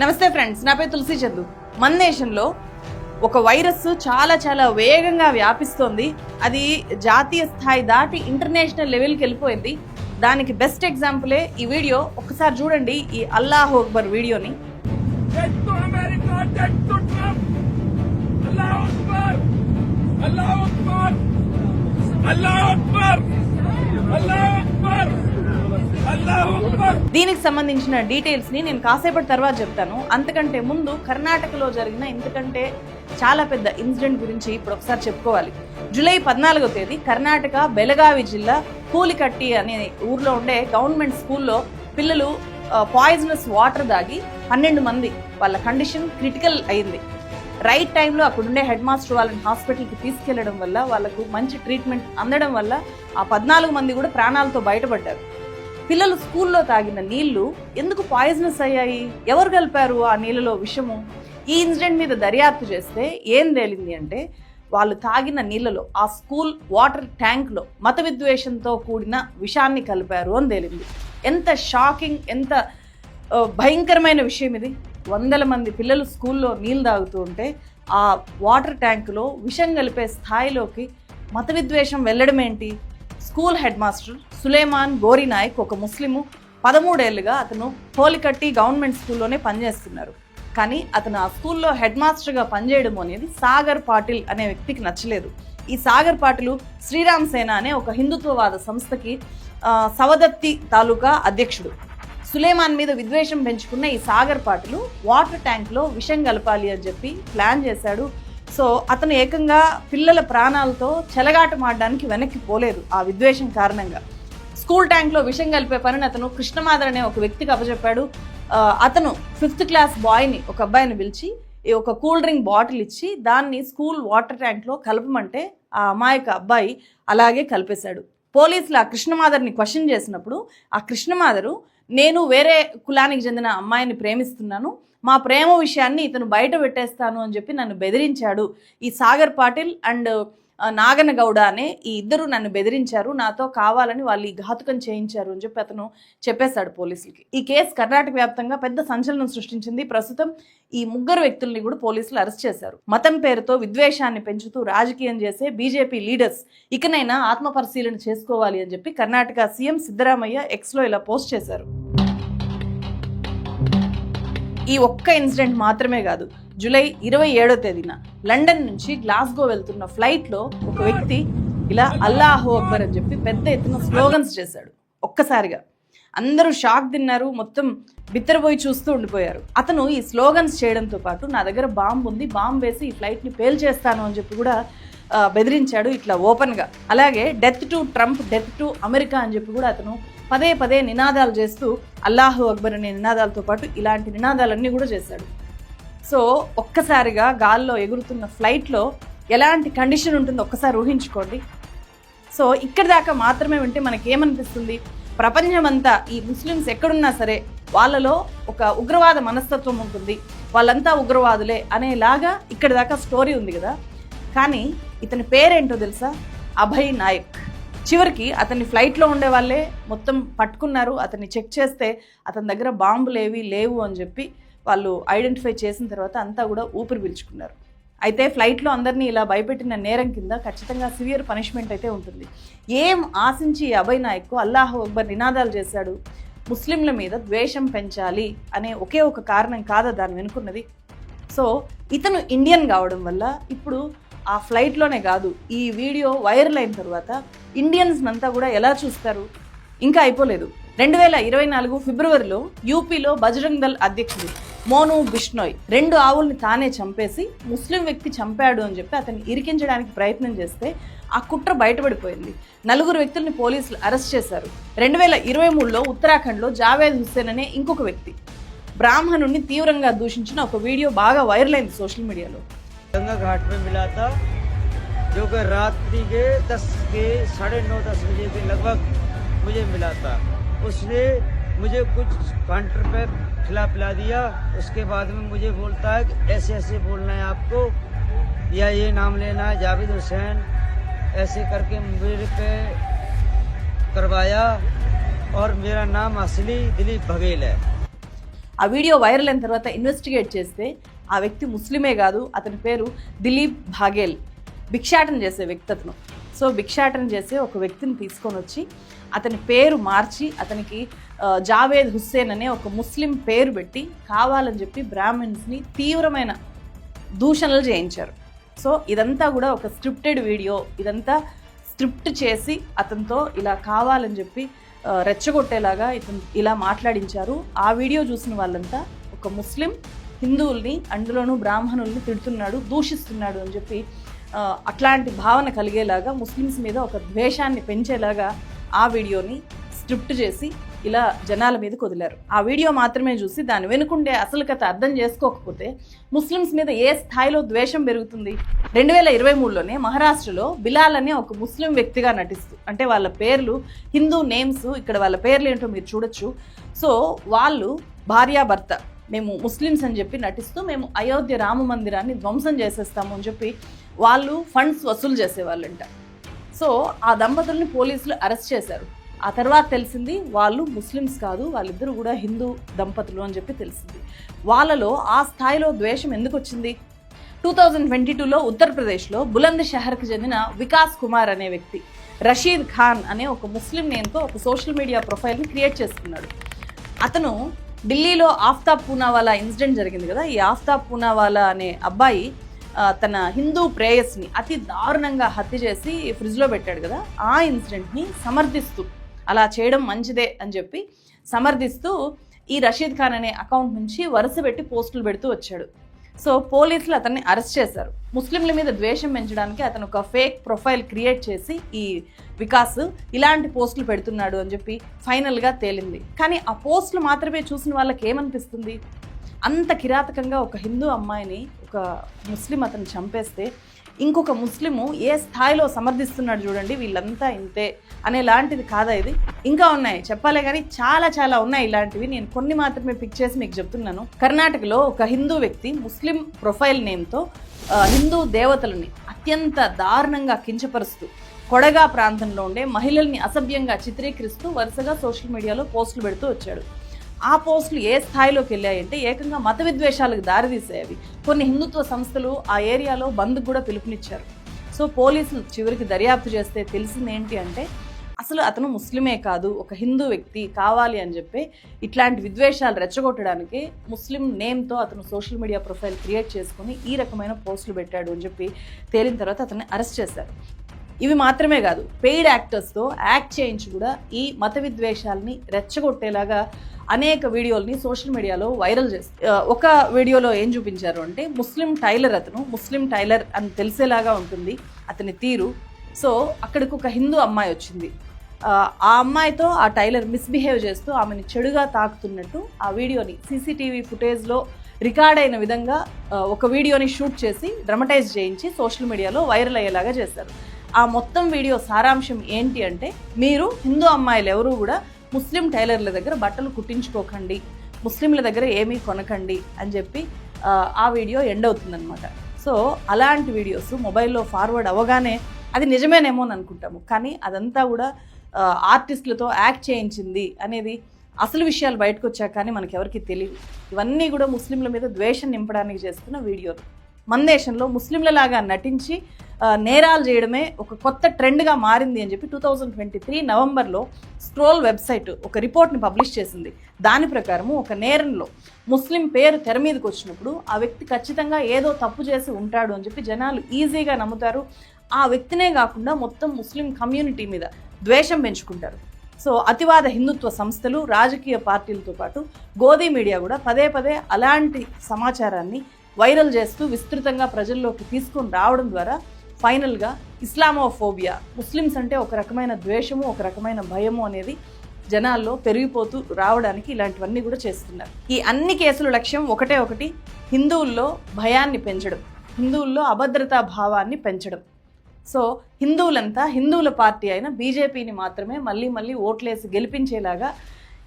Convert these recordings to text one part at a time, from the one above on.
నమస్తే ఫ్రెండ్స్, నా పేరు తులసి చందు. మన దేశంలో ఒక వైరస్ చాలా వేగంగా వ్యాపిస్తోంది. అది జాతీయ స్థాయి దాటి ఇంటర్నేషనల్ లెవెల్కి వెళ్ళిపోయింది. దానికి బెస్ట్ ఎగ్జాంపులే ఈ వీడియో. ఒకసారి చూడండి ఈ అల్లాహు అక్బర్ వీడియోని. దీనికి సంబంధించిన డీటెయిల్స్ ని నేను కాసేపటి తర్వాత చెప్తాను. అంతకంటే ముందు కర్ణాటకలో జరిగిన ఇంతకంటే చాలా పెద్ద ఇన్సిడెంట్ గురించి ఇప్పుడు ఒకసారి చెప్పుకోవాలి. జూలై 14వ తేదీ కర్ణాటక బెళగావి జిల్లా కూలికట్టి అనే ఊర్లో ఉండే గవర్నమెంట్ స్కూల్లో పిల్లలు పాయిజనస్ వాటర్ దాగి 12 మంది వాళ్ళ కండిషన్ క్రిటికల్ అయింది. రైట్ టైంలో అక్కడుండే హెడ్ మాస్టర్ వాళ్ళని హాస్పిటల్కి తీసుకెళ్లడం వల్ల వాళ్ళకు మంచి ట్రీట్మెంట్ అందడం వల్ల ఆ 14 మంది కూడా ప్రాణాలతో బయటపడ్డారు. పిల్లలు స్కూల్లో తాగిన నీళ్లు ఎందుకు పాయిజనస్ అయ్యాయి? ఎవరు కలిపారు ఆ నీళ్ళలో విషము? ఈ ఇన్సిడెంట్ మీద దర్యాప్తు చేస్తే ఏం తేలింది అంటే, వాళ్ళు తాగిన నీళ్ళలో ఆ స్కూల్ వాటర్ ట్యాంక్లో మత విద్వేషంతో కూడిన విషాన్ని కలిపారు అని తేలింది. ఎంత షాకింగ్, ఎంత భయంకరమైన విషయం ఇది. 100 మంది పిల్లలు స్కూల్లో నీళ్ళు తాగుతూ ఉంటే ఆ వాటర్ ట్యాంకులో విషం కలిపే స్థాయిలోకి మత విద్వేషం వెళ్ళడం ఏంటి? స్కూల్ హెడ్ మాస్టర్ సులేమాన్ గోరి నాయక్ ఒక ముస్లిము. 13 ఏళ్లుగా అతను హోలికట్టి గవర్నమెంట్ స్కూల్లోనే పనిచేస్తున్నారు. కానీ అతను ఆ స్కూల్లో హెడ్ మాస్టర్గా పనిచేయడం అనేది సాగర్ పాటిల్ అనే వ్యక్తికి నచ్చలేదు. ఈ సాగర్ పాటిల్ శ్రీరామ్ సేన అనే ఒక హిందుత్వవాద సంస్థకి సవదత్తి తాలూకా అధ్యక్షుడు. సులేమాన్ మీద విద్వేషం పెంచుకున్న ఈ సాగర్ పాటిల్ వాటర్ ట్యాంక్లో విషం కలపాలి అని చెప్పి ప్లాన్ చేశాడు. సో అతను ఏకంగా పిల్లల ప్రాణాలతో చెలగాటమాడడానికి వెనక్కి పోలేదు. ఆ విద్వేషం కారణంగా స్కూల్ ట్యాంక్లో విషం కలిపే పనిని అతను కృష్ణమాధర్ అనే ఒక వ్యక్తికి అప్పచెప్పాడు. అతను 5th క్లాస్ బాయ్ని, ఒక అబ్బాయిని పిలిచి ఒక కూల్ డ్రింక్ బాటిల్ ఇచ్చి దాన్ని స్కూల్ వాటర్ ట్యాంక్లో కలపమంటే ఆ అమాయక అబ్బాయి అలాగే కలిపేశాడు. పోలీసులు ఆ కృష్ణమాధర్ని క్వశ్చన్ చేసినప్పుడు ఆ కృష్ణమాధరు, నేను వేరే కులానికి చెందిన అమ్మాయిని ప్రేమిస్తున్నాను, మా ప్రేమ విషయాన్ని ఇతను బయట పెట్టేస్తాను అని చెప్పి నన్ను బెదిరించాడు. ఈ సాగర్ పాటిల్ అండ్ నాగనగౌడ అనే ఈ ఇద్దరు నన్ను బెదిరించారు, నాతో కావాలని వాళ్ళు ఈ ఘాతుకం చేయించారు అని చెప్పి అతను చెప్పేశాడు పోలీసులకి. ఈ కేసు కర్ణాటక వ్యాప్తంగా పెద్ద సంచలనం సృష్టించింది. ప్రస్తుతం ఈ 3 వ్యక్తుల్ని కూడా పోలీసులు అరెస్ట్ చేశారు. మతం పేరుతో విద్వేషాన్ని పెంచుతూ రాజకీయం చేసే బీజేపీ లీడర్స్ ఇకనైనా ఆత్మపరిశీలన చేసుకోవాలి అని చెప్పి కర్ణాటక సీఎం సిద్ధరామయ్య ఎక్స్లో ఇలా పోస్ట్ చేశారు. ఈ ఒక్క ఇన్సిడెంట్ మాత్రమే కాదు, జూలై 27వ తేదీన లండన్ నుంచి గ్లాస్గో వెళ్తున్న ఫ్లైట్లో ఒక వ్యక్తి ఇలా అల్లాహు అక్బర్ అని చెప్పి పెద్ద ఎత్తున స్లోగన్స్ చేశాడు. ఒక్కసారిగా అందరూ షాక్ తిన్నారు, మొత్తం బిత్తరపోయి చూస్తూ ఉండిపోయారు. అతను ఈ స్లోగన్స్ చేయడంతో పాటు నా దగ్గర బాంబు ఉంది, బాంబు వేసి ఈ ఫ్లైట్ని పేల్చేస్తాను అని చెప్పి కూడా బెదిరించాడు ఇట్లా ఓపెన్గా. అలాగే death to Trump, death to America అని చెప్పి కూడా అతను పదే నినాదాలు చేస్తూ అల్లాహు అక్బర్ అనే నినాదాలతో పాటు ఇలాంటి నినాదాలన్నీ కూడా చేశాడు. సో ఒక్కసారిగా గాల్లో ఎగురుతున్న ఫ్లైట్లో ఎలాంటి కండిషన్ ఉంటుందో ఒక్కసారి ఊహించుకోండి. సో ఇక్కడి దాకా మాత్రమే వింటే మనకేమనిపిస్తుంది? ప్రపంచమంతా ఈ ముస్లిమ్స్ ఎక్కడున్నా సరే వాళ్ళలో ఒక ఉగ్రవాద మనస్తత్వం ఉంటుంది, వాళ్ళంతా ఉగ్రవాదులే అనేలాగా ఇక్కడి దాకా స్టోరీ ఉంది కదా. కానీ ఇతని పేరేంటో తెలుసా? అభయ్ నాయక్. చివరికి అతన్ని ఫ్లైట్లో ఉండే వాళ్ళే మొత్తం పట్టుకున్నారు. అతన్ని చెక్ చేస్తే అతని దగ్గర బాంబులు ఏవి లేవు అని చెప్పి వాళ్ళు ఐడెంటిఫై చేసిన తర్వాత అంతా కూడా ఊపిరి పీల్చుకున్నారు. అయితే ఫ్లైట్లో అందరినీ ఇలా భయపెట్టిన నేరం కింద ఖచ్చితంగా సివియర్ పనిష్మెంట్ అయితే ఉంటుంది. ఏం ఆశించి అభయ్ నాయక్ అల్లాహు అక్బర్ నినాదాలు చేశాడు? ముస్లింల మీద ద్వేషం పెంచాలి అనే ఒకే ఒక కారణం కాదా దాన్ని వెనుకున్నది? సో ఇతను ఇండియన్ కావడం వల్ల ఇప్పుడు ఆ ఫ్లైట్లోనే కాదు, ఈ వీడియో వైరల్ అయిన తర్వాత ఇండియన్స్ అంతా కూడా ఎలా చూస్తారు? ఇంకా అయిపోలేదు. 2024 ఫిబ్రవరిలో యూపీలో బజరంగ్ దళ్ అధ్యక్షుడు మోను బిష్నోయ్ 2 ఆవుల్ని తానే చంపేసి ముస్లిం వ్యక్తి చంపాడు అని చెప్పి అతన్ని ఇరికించడానికి ప్రయత్నం చేస్తే ఆ కుట్ర బయటపడిపోయింది. 4 వ్యక్తుల్ని పోలీసులు అరెస్ట్ చేశారు. 2023లో ఉత్తరాఖండ్లో జావేద్ హుస్సేన్ అనే ఇంకొక వ్యక్తి బ్రాహ్మణుడిని తీవ్రంగా దూషించిన ఒక వీడియో బాగా వైరల్ అయింది సోషల్ మీడియాలో. गंगा घाट में मिला था, जो कि रात्रि के 9:30 बजे के लगभग मुझे मिला था। उसने मुझे कुछ काउंटर पे पिला दिया। उसके बाद में मुझे बोलता है कि ऐसे ऐसे बोलना है आपको, या ये नाम लेना है जावेद हुसैन, ऐसे करके मेरे पे करवाया और मेरा नाम असली दिलीप बघेल है। ఆ వీడియో వైరల్ అయిన తర్వాత ఇన్వెస్టిగేట్ చేస్తే ఆ వ్యక్తి ముస్లిమే కాదు, అతని పేరు దిలీప్ భాగేల్, భిక్షాటన చేసే వ్యక్తి అతను. సో భిక్షాటన చేసే ఒక వ్యక్తిని తీసుకొని వచ్చి అతని పేరు మార్చి అతనికి జావేద్ హుస్సేన్ అనే ఒక ముస్లిం పేరు పెట్టి కావాలని చెప్పి బ్రాహ్మిన్స్ని తీవ్రమైన దూషణలు చేయించారు. సో ఇదంతా కూడా ఒక స్క్రిప్టెడ్ వీడియో, ఇదంతా స్క్రిప్ట్ చేసి అతనితో ఇలా కావాలని చెప్పి రెచ్చగొట్టేలాగా ఇతను ఇలా మాట్లాడించారు. ఆ వీడియో చూసిన వాళ్ళంతా ఒక ముస్లిం హిందువుల్ని, అందులోనూ బ్రాహ్మణుల్ని తిడుతున్నాడు, దూషిస్తున్నాడు అని చెప్పి అట్లాంటి భావన కలిగేలాగా ముస్లిమ్స్ మీద ఒక ద్వేషాన్ని పెంచేలాగా ఆ వీడియోని స్క్రిప్ట్ చేసి ఇలా జనాల మీదకి వదిలారు. ఆ వీడియో మాత్రమే చూసి దాని వెనుకుండే అసలు కథ అర్థం చేసుకోకపోతే ముస్లిమ్స్ మీద ఏ స్థాయిలో ద్వేషం పెరుగుతుంది. 2023లోనే మహారాష్ట్రలో బిలాల్ అనే ఒక ముస్లిం వ్యక్తిగా నటిస్తూ, అంటే వాళ్ళ పేర్లు హిందూ నేమ్స్, ఇక్కడ వాళ్ళ పేర్లు ఏంటో మీరు చూడొచ్చు. సో వాళ్ళు భార్యాభర్త, మేము ముస్లిమ్స్ అని చెప్పి నటిస్తూ మేము అయోధ్య రామ మందిరాన్ని ధ్వంసం చేసేస్తాము అని చెప్పి వాళ్ళు ఫండ్స్ వసూలు చేసేవాళ్ళంట. సో ఆ దంపతుల్ని పోలీసులు అరెస్ట్ చేశారు. ఆ తర్వాత తెలిసింది వాళ్ళు ముస్లిమ్స్ కాదు, వాళ్ళిద్దరూ కూడా హిందూ దంపతులు అని చెప్పి తెలిసింది. వాళ్ళలో ఆ స్థాయిలో ద్వేషం ఎందుకు వచ్చింది? 2022లో ఉత్తరప్రదేశ్లో బులంద్ షహర్కి చెందిన వికాస్ కుమార్ అనే వ్యక్తి రషీద్ ఖాన్ అనే ఒక ముస్లిం నేమ్తో ఒక సోషల్ మీడియా ప్రొఫైల్ని క్రియేట్ చేసుకున్నాడు. అతను ఢిల్లీలో ఆఫ్తాబ్ పూనావాలా ఇన్సిడెంట్ జరిగింది కదా, ఈ ఆఫ్తాబ్ పూనావాలా అనే అబ్బాయి తన హిందూ ప్రేయస్ని అతి దారుణంగా హత్య చేసి ఫ్రిడ్జ్లో పెట్టాడు కదా, ఆ ఇన్సిడెంట్ని సమర్థిస్తూ అలా చేయడం మంచిదే అని చెప్పి సమర్థిస్తూ ఈ రషీద్ ఖాన్ అనే అకౌంట్ నుంచి వరుస పెట్టి పోస్టులు పెడుతూ వచ్చాడు. సో పోలీసులు అతన్ని అరెస్ట్ చేశారు. ముస్లింల మీద ద్వేషం పెంచడానికి అతను ఒక ఫేక్ ప్రొఫైల్ క్రియేట్ చేసి ఈ వికాస్ ఇలాంటి పోస్టులు పెడుతున్నాడు అని చెప్పి ఫైనల్గా తేలింది. కానీ ఆ పోస్టులు మాత్రమే చూసిన వాళ్ళకి ఏమనిపిస్తుంది? అంత కిరాతకంగా ఒక హిందూ అమ్మాయిని ఒక ముస్లిం అతను చంపేస్తే ఇంకొక ముస్లిము ఏ స్థాయిలో సమర్థిస్తున్నాడు చూడండి, వీళ్ళంతా ఇంతే అనేలాంటిది కాదా ఇది? ఇంకా ఉన్నాయి చెప్పాలే కానీ చాలా చాలా ఉన్నాయి ఇలాంటివి. నేను కొన్ని మాత్రమే పిక్ చేసి మీకు చెప్తున్నాను. కర్ణాటకలో ఒక హిందూ వ్యక్తి ముస్లిం ప్రొఫైల్ నేమ్తో హిందూ దేవతలని అత్యంత దారుణంగా కించపరుస్తూ కొడగా ప్రాంతంలో ఉండే మహిళల్ని అసభ్యంగా చిత్రీకరిస్తూ వరుసగా సోషల్ మీడియాలో పోస్టులు పెడుతూ వచ్చాడు. ఆ పోస్టులు ఏ స్థాయిలోకి వెళ్ళాయంటే ఏకంగా మత విద్వేషాలకు దారితీసాయి. కొన్ని హిందుత్వ సంస్థలు ఆ ఏరియాలో బంద్ కూడా పిలుపునిచ్చారు. సో పోలీసులు చివరికి దర్యాప్తు చేస్తే తెలిసింది ఏంటి అంటే అసలు అతను ముస్లిమే కాదు, ఒక హిందూ వ్యక్తి కావాలి అని చెప్పి ఇట్లాంటి విద్వేషాలు రెచ్చగొట్టడానికి ముస్లిం నేమ్తో అతను సోషల్ మీడియా ప్రొఫైల్ క్రియేట్ చేసుకుని ఈ రకమైన పోస్టులు పెట్టాడు అని చెప్పి తేలిన తర్వాత అతన్ని అరెస్ట్ చేశారు. ఇవి మాత్రమే కాదు, పెయిడ్ యాక్టర్స్తో యాక్ట్ చేయించి కూడా ఈ మత విద్వేషాలని రెచ్చగొట్టేలాగా అనేక వీడియోల్ని సోషల్ మీడియాలో వైరల్ చేస్తారు. ఒక వీడియోలో ఏం చూపించారు అంటే ముస్లిం టైలర్, అతను ముస్లిం టైలర్ అని తెలిసేలాగా ఉంటుంది అతని తీరు. సో అక్కడికి ఒక హిందూ అమ్మాయి వచ్చింది. ఆ అమ్మాయితో ఆ టైలర్ మిస్బిహేవ్ చేస్తూ ఆమెని చెడుగా తాకుతున్నట్టు ఆ వీడియోని సీసీటీవీ ఫుటేజ్లో రికార్డ్ అయిన విధంగా ఒక వీడియోని షూట్ చేసి డ్రమటైజ్ చేయించి సోషల్ మీడియాలో వైరల్ అయ్యేలాగా చేశారు. ఆ మొత్తం వీడియో సారాంశం ఏంటి అంటే మీరు హిందూ అమ్మాయిలు ఎవరూ కూడా ముస్లిం టైలర్ల దగ్గర బట్టలు కుట్టించుకోకండి, ముస్లింల దగ్గర ఏమీ కొనకండి అని చెప్పి ఆ వీడియో ఎండ్ అవుతుందన్నమాట. సో అలాంటి వీడియోస్ మొబైల్లో ఫార్వర్డ్ అవ్వగానే అది నిజమేనేమో అని అనుకుంటాము, కానీ అదంతా కూడా ఆర్టిస్టులతో యాక్ట్ చేయించింది అనేది అసలు విషయాలు బయటకు వచ్చాక కానీ మనకెవరికి తెలియదు. ఇవన్నీ కూడా ముస్లింల మీద ద్వేషం నింపడానికి చేస్తున్న వీడియోలు. మన దేశంలో ముస్లింలలాగా నటించి నేరాలు చేయడమే ఒక కొత్త ట్రెండ్గా మారింది అని చెప్పి 2023 నవంబర్లో స్క్రోల్ వెబ్సైట్ ఒక రిపోర్ట్ని పబ్లిష్ చేసింది. దాని ప్రకారము ఒక నేరంలో ముస్లిం పేరు తెర మీదకి వచ్చినప్పుడు ఆ వ్యక్తి ఖచ్చితంగా ఏదో తప్పు చేసి ఉంటాడు అని చెప్పి జనాలు ఈజీగా నమ్ముతారు. ఆ వ్యక్తినే కాకుండా మొత్తం ముస్లిం కమ్యూనిటీ మీద ద్వేషం పెంచుకుంటారు. సో అతివాద హిందుత్వ సంస్థలు, రాజకీయ పార్టీలతో పాటు గోధీ మీడియా కూడా పదే పదే అలాంటి సమాచారాన్ని వైరల్ చేస్తూ విస్తృతంగా ప్రజల్లోకి తీసుకొని రావడం ద్వారా ఫైనల్గా ఇస్లామోఫోబియా, ముస్లిమ్స్ అంటే ఒక రకమైన ద్వేషము, ఒక రకమైన భయము అనేది జనాల్లో పెరిగిపోతూ రావడానికి ఇలాంటివన్నీ కూడా చేస్తున్నారు. ఈ అన్ని కేసుల లక్ష్యం ఒకటి, హిందువుల్లో భయాన్ని పెంచడం, హిందువుల్లో అభద్రతా భావాన్ని పెంచడం. సో హిందువులంతా హిందువుల పార్టీ అయిన బీజేపీని మాత్రమే మళ్ళీ ఓట్లేసి గెలిపించేలాగా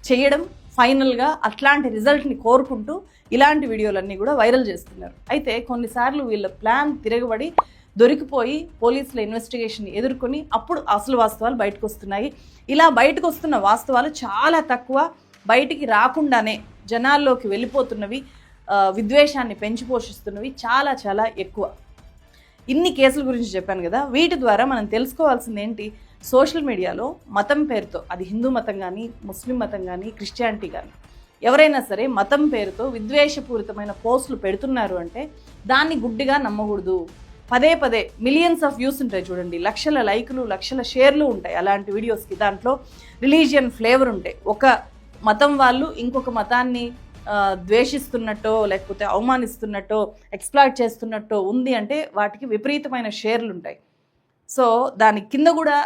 చేయడం, ఫైనల్గా అట్లాంటి రిజల్ట్ని కోరుకుంటూ ఇలాంటి వీడియోలన్నీ కూడా వైరల్ చేస్తున్నారు. అయితే కొన్నిసార్లు వీళ్ళ ప్లాన్ తిరగబడి దొరికిపోయి పోలీసుల ఇన్వెస్టిగేషన్ ఎదుర్కొని అప్పుడు అసలు వాస్తవాలు బయటకు వస్తున్నాయి. ఇలా బయటకు వస్తున్న వాస్తవాలు చాలా తక్కువ, బయటికి రాకుండానే జనాల్లోకి వెళ్ళిపోతున్నవి, విద్వేషాన్ని పెంచి పోషిస్తున్నవి చాలా చాలా ఎక్కువ. ఇన్ని కేసుల గురించి చెప్పాను కదా, వీటి ద్వారా మనం తెలుసుకోవాల్సింది ఏంటి? సోషల్ మీడియాలో మతం పేరుతో, అది హిందూ మతం కానీ, ముస్లిం మతం కానీ, క్రిస్టియానిటీ కానీ, ఎవరైనా సరే మతం పేరుతో విద్వేషపూరితమైన పోస్టులు పెడుతున్నారు అంటే దాన్ని గుడ్డిగా నమ్మకూడదు. పదే పదే మిలియన్స్ ఆఫ్ వ్యూస్ ఉంటాయి చూడండి, లక్షల లైకులు, లక్షల షేర్లు ఉంటాయి అలాంటి వీడియోస్కి. దాంట్లో రిలీజియన్ ఫ్లేవర్ ఉంటాయి. ఒక మతం వాళ్ళు ఇంకొక మతాన్ని ద్వేషిస్తున్నట్టో లేకపోతే అవమానిస్తున్నట్టో ఎక్స్ప్లాయిట్ చేస్తున్నట్టో ఉంది అంటే వాటికి విపరీతమైన షేర్లు ఉంటాయి. సో దాని కింద కూడా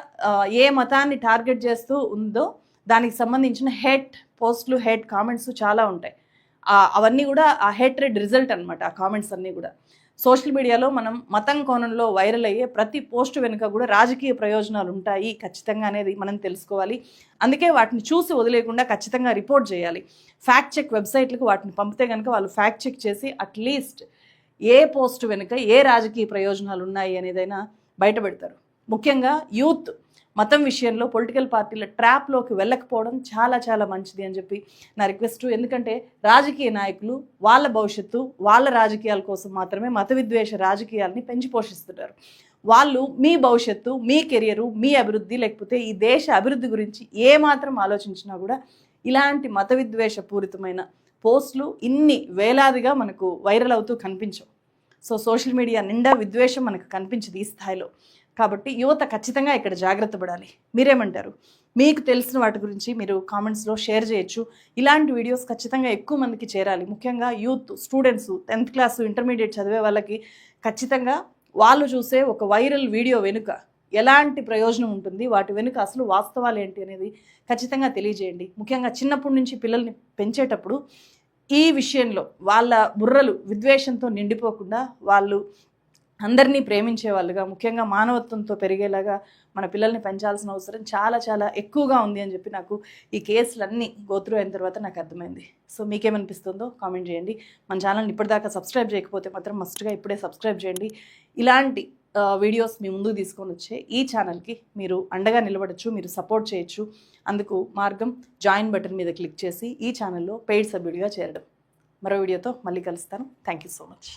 ఏ మతాన్ని టార్గెట్ చేస్తూ ఉందో దానికి సంబంధించిన హేట్ పోస్టులు, హేట్ కామెంట్స్ చాలా ఉంటాయి. అవన్నీ కూడా ఆ హేట్రెడ్ రిజల్ట్ అనమాట. ఆ కామెంట్స్ అన్నీ కూడా సోషల్ మీడియాలో మనం మతం కోణంలో వైరల్ అయ్యే ప్రతి పోస్ట్ వెనుక కూడా రాజకీయ ప్రయోజనాలు ఉంటాయి ఖచ్చితంగా అనేది మనం తెలుసుకోవాలి. అందుకే వాటిని చూసి వదిలేకుండా ఖచ్చితంగా రిపోర్ట్ చేయాలి. ఫ్యాక్ట్ చెక్ వెబ్సైట్లకు వాటిని పంపితే కనుక వాళ్ళు ఫ్యాక్ట్ చెక్ చేసి అట్లీస్ట్ ఏ పోస్ట్ వెనుక ఏ రాజకీయ ప్రయోజనాలు ఉన్నాయి అనేదైనా బయటపెడతారు. ముఖ్యంగా యూత్ మతం విషయంలో పొలిటికల్ పార్టీల ట్రాప్లోకి వెళ్ళకపోవడం చాలా చాలా మంచిది అని చెప్పి నా రిక్వెస్ట్. ఎందుకంటే రాజకీయ నాయకులు వాళ్ళ భవిష్యత్తు, వాళ్ళ రాజకీయాల కోసం మాత్రమే మత విద్వేష రాజకీయాలని పెంచి పోషిస్తున్నారు. వాళ్ళు మీ భవిష్యత్తు, మీ కెరియరు, మీ అభివృద్ధి లేకపోతే ఈ దేశ అభివృద్ధి గురించి ఏమాత్రం ఆలోచించినా కూడా ఇలాంటి మత విద్వేష పూరితమైన పోస్టులు ఇన్ని వేలాదిగా మనకు వైరల్ అవుతూ కనిపించవు. సో సోషల్ మీడియా నిండా విద్వేషం మనకు కనిపించదు ఈ స్థాయిలో. కాబట్టి యువత ఖచ్చితంగా ఇక్కడ జాగ్రత్త పడాలి. మీరేమంటారు? మీకు తెలిసిన వాటి గురించి మీరు కామెంట్స్లో షేర్ చేయొచ్చు. ఇలాంటి వీడియోస్ ఖచ్చితంగా ఎక్కువ మందికి చేరాలి. ముఖ్యంగా youth, students, 10th class, intermediate చదివే వాళ్ళకి ఖచ్చితంగా వాళ్ళు చూసే ఒక వైరల్ వీడియో వెనుక ఎలాంటి ప్రయోజనం ఉంటుంది, వాటి వెనుక అసలు వాస్తవాలు ఏంటి అనేది ఖచ్చితంగా తెలియజేయండి. ముఖ్యంగా చిన్నప్పటి నుంచి పిల్లల్ని పెంచేటప్పుడు ఈ విషయంలో వాళ్ళ బుర్రలు విద్వేషంతో నిండిపోకుండా వాళ్ళు అందరినీ ప్రేమించే వాళ్ళుగా, ముఖ్యంగా మానవత్వంతో పెరిగేలాగా మన పిల్లల్ని పెంచాల్సిన అవసరం చాలా చాలా ఎక్కువగా ఉంది అని చెప్పి నాకు ఈ కేసులన్నీ గోత్రూ అయిన తర్వాత నాకు అర్థమైంది. సో మీకేమనిపిస్తుందో కామెంట్ చేయండి. మన ఛానల్ని ఇప్పటిదాకా సబ్స్క్రైబ్ చేయకపోతే మాత్రం మస్ట్గా ఇప్పుడే సబ్స్క్రైబ్ చేయండి. ఇలాంటి వీడియోస్ మీ ముందుకు తీసుకొని వచ్చే ఈ ఛానల్కి మీరు అండగా నిలబడచ్చు, మీరు సపోర్ట్ చేయొచ్చు. అందుకు మార్గం జాయిన్ బటన్ మీద క్లిక్ చేసి ఈ ఛానల్లో పెయిడ్ సభ్యుడిగా చేరడం. మరో వీడియోతో మళ్ళీ కలుస్తాను. Thank you so much.